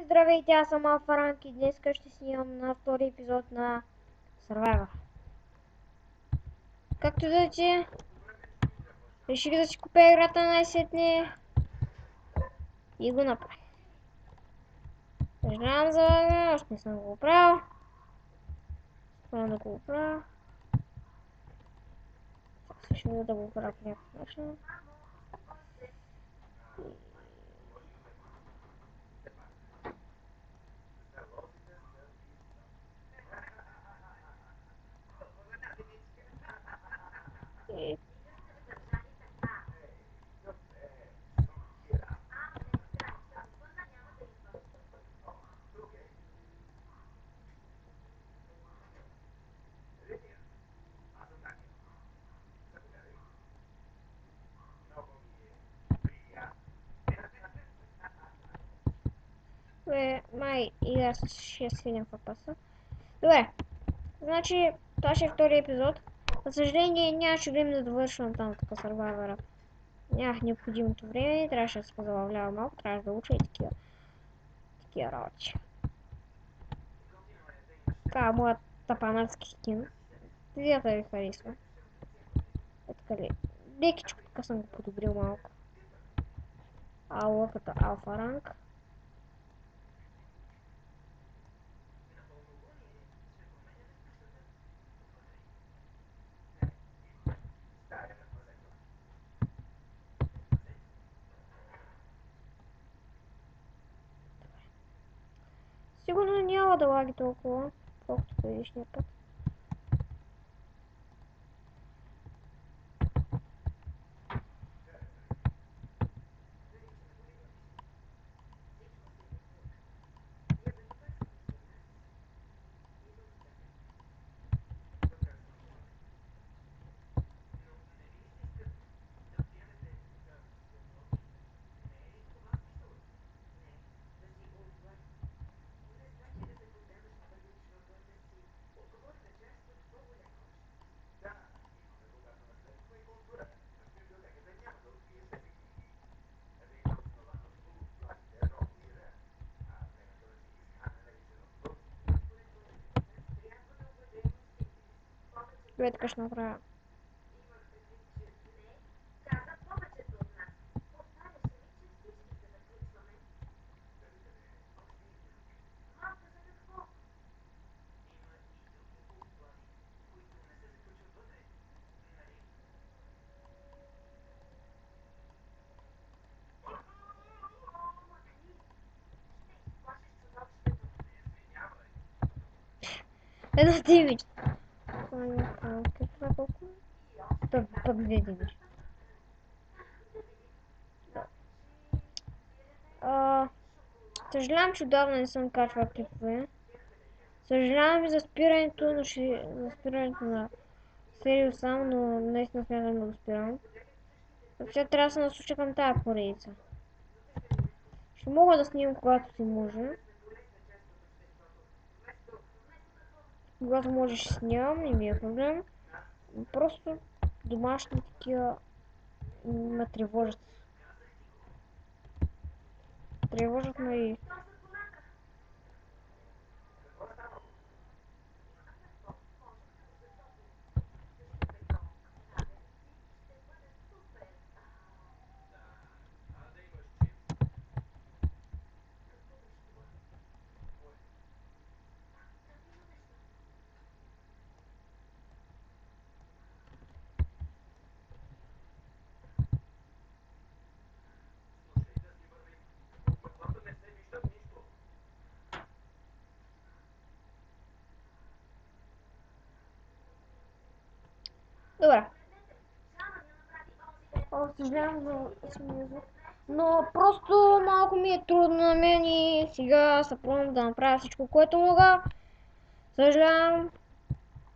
Здравейте, аз съм Алфаранк и днес ще снимам на втори епизод на Survivor. Както виждате, реших да си купя играта най-сетне и го направих. Съжалявам за още не съм го правил. Спомням да го правя. Ще да го правя по някакъв начин. Май и аз ще свинем в паса. Добре, значи това ще е втори епизод. За съжаление нямаше време да довършвам там така Survivor. Нямах необходимото време, трябваше да се позабавлявам малко, трябваше да уча и такива работи. Това е моят тапанарски скин. Цвета ви харесва. Е така ли? Лекичко така съм го подобрил малко. Ало като Алфаранк. Сигурно няма да лаги толкова, колкото предишния път. Добре, така ще направя. Едно димич. Това колко? Пък две димич. Съжалявам, че отдавна не съм качвал клипове. Съжалявам и за спирането на серио сам, но наистина смятам да го спирам. Въобще трябва да се насоча към тази поредица. Ще мога да снимам когато си може. Когато може ще снимам, не ми е проблем. Просто домашни такива ме тревожат. Тревожат ме и... Добре. Съжалявам за самия звук. Но просто малко ми е трудно на мен и сега се пробвам да направя всичко, което мога. Съжалявам.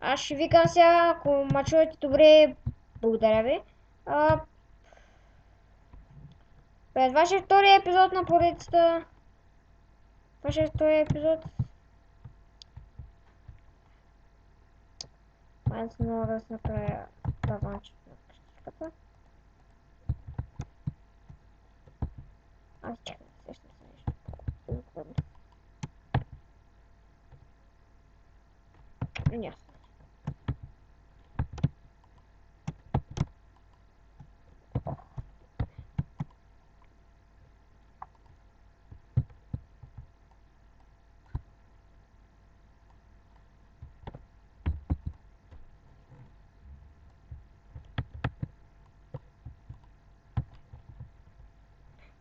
Аз ще викам сега, ако ма чуете добре, благодаря ви. Това ще е втория епизод на поредицата. Това ще е втория епизод. Май се налага да се направя таванчето на къщичката. Чакай, сещам се нещо по-удобно. Нет.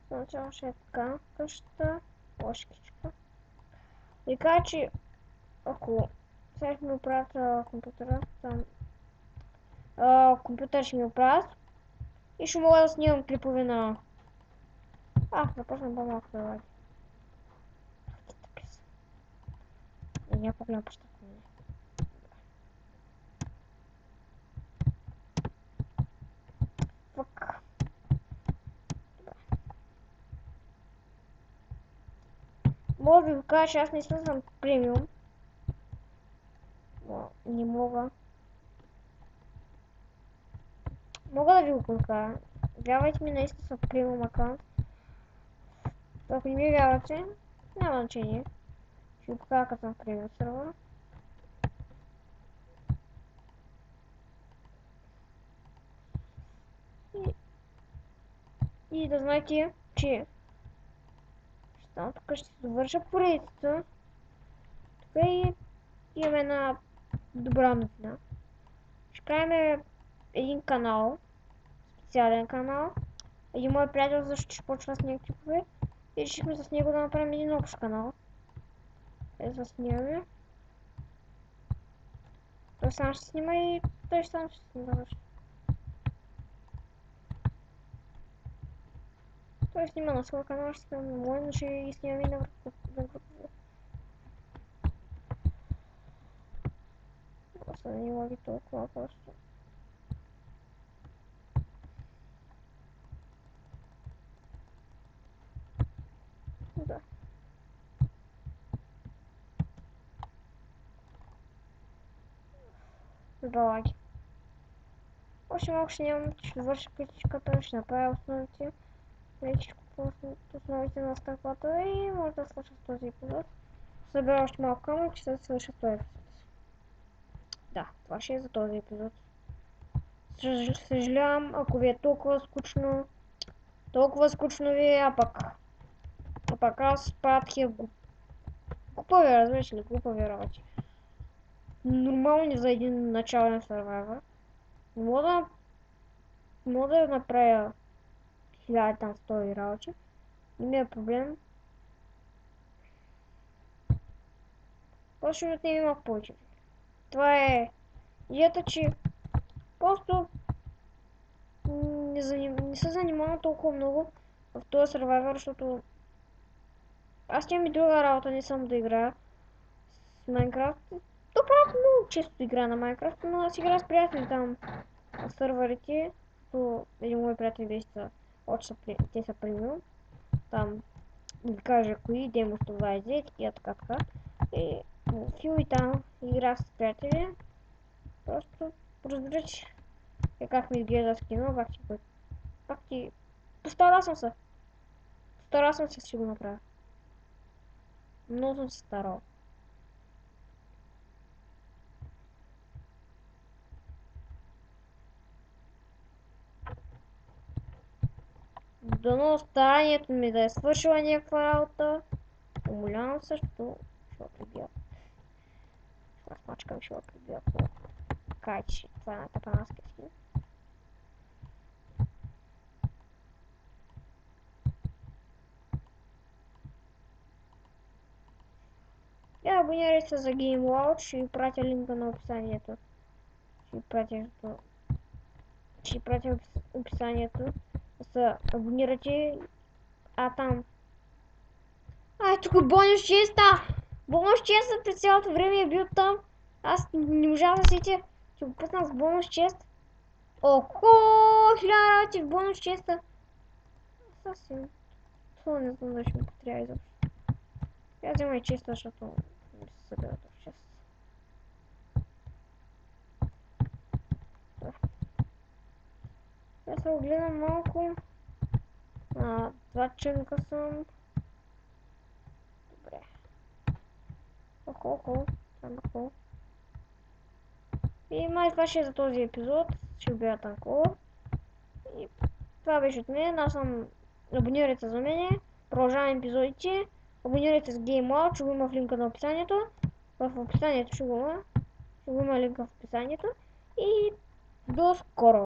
Сначала ще е така къщата, ложкичка. И така, че ако сега ще ми оправят компютъра, там компютър ще ми оправят и ще мога да снимам клипове на... започна по-малко да лаги. Я погледам по щата ми. Фак. Мога да ви кажа, че аз не съм премиум. Не мога. Мога да ви го покажа. Вярвайте ми, наистина съм премиум аккаунт. Ако не ми вярвате, няма значение. Ще ви покажа като съм премиум сервера. И да знаете, че там тук ще се довърша поредицата. Тук и имаме една добра новина. Ще правим един канал, специален канал. Един мой приятел също ще почва с някакви клипове. И решихме с него да направим един общ канал. Да снимаме. Той сам ще снима и той сам ще снима. Той снима на своя канал, ще снимам на мой, но ще и снимаме на група. Просто не лаги толкова просто. Да. Да лаги. Още малко ще нямам, ще върша критичката, ще направя основите. Всичко по основите на стъклата и може да свърша с този епизод. Събера още малко камък, че да свърша този епизод. Да, това ще е за този епизод. Съжалявам, ако ви е толкова скучно. Толкова скучно ви е, а пък аз правя такива глупави, разбираш ли, глупави работи. Нормални за един начален сървайвър. Мога да направя 1000 там 100 работи. Не ми е проблем. Просто ще отнеме малко повече. Това е идеята, че просто не се занимавам толкова много в този Survivor, защото аз нямам и друга работа, не съм да играя с Майнкрафт. То правят много често да играя на Майнкрафт, но аз играя с приятели там на сървърите. То един мой приятел беше те са премиум. Там да ви кажа кои, Демо 120, такива така. И Фил и там играх с приятели. Просто разбирате как ми изглежда скина, пак ти... Постарал съм се. Постарал съм се, ще го направя. Много съм се старал. Дано старанието ми да е свършила някаква работа. Умолявам също. Ще прибия. Ще смачкам, ще прибия. Кайче, това е на тапанаска скина. Абонирайте се за GameWout, ще ви пратя линка на описанието. Ще ви пратя описанието. Да се абонирате. Там. Тук бонус честа! Бонус честа през цялото време е бил там. Аз не можах да сетя, че го пуснах с бонус чест. Охо, 1000 работи в бонус честа. Съвсем. Това не знам дали ще ми потрябва изобщо. Я взема и честа, защото не се събира в чест. Я се огледам малко. Два ченка съм. Добре. Охо, там охо. И май това ще е за този епизод. Ще бия такова. И това беше от мен. Аз съм... Абонирайте за мене. Продължавам епизодите. Абонирайте с GameWow, ще го има в линка на описанието. В описанието ще го има. Ще го има линка в описанието. И до скоро!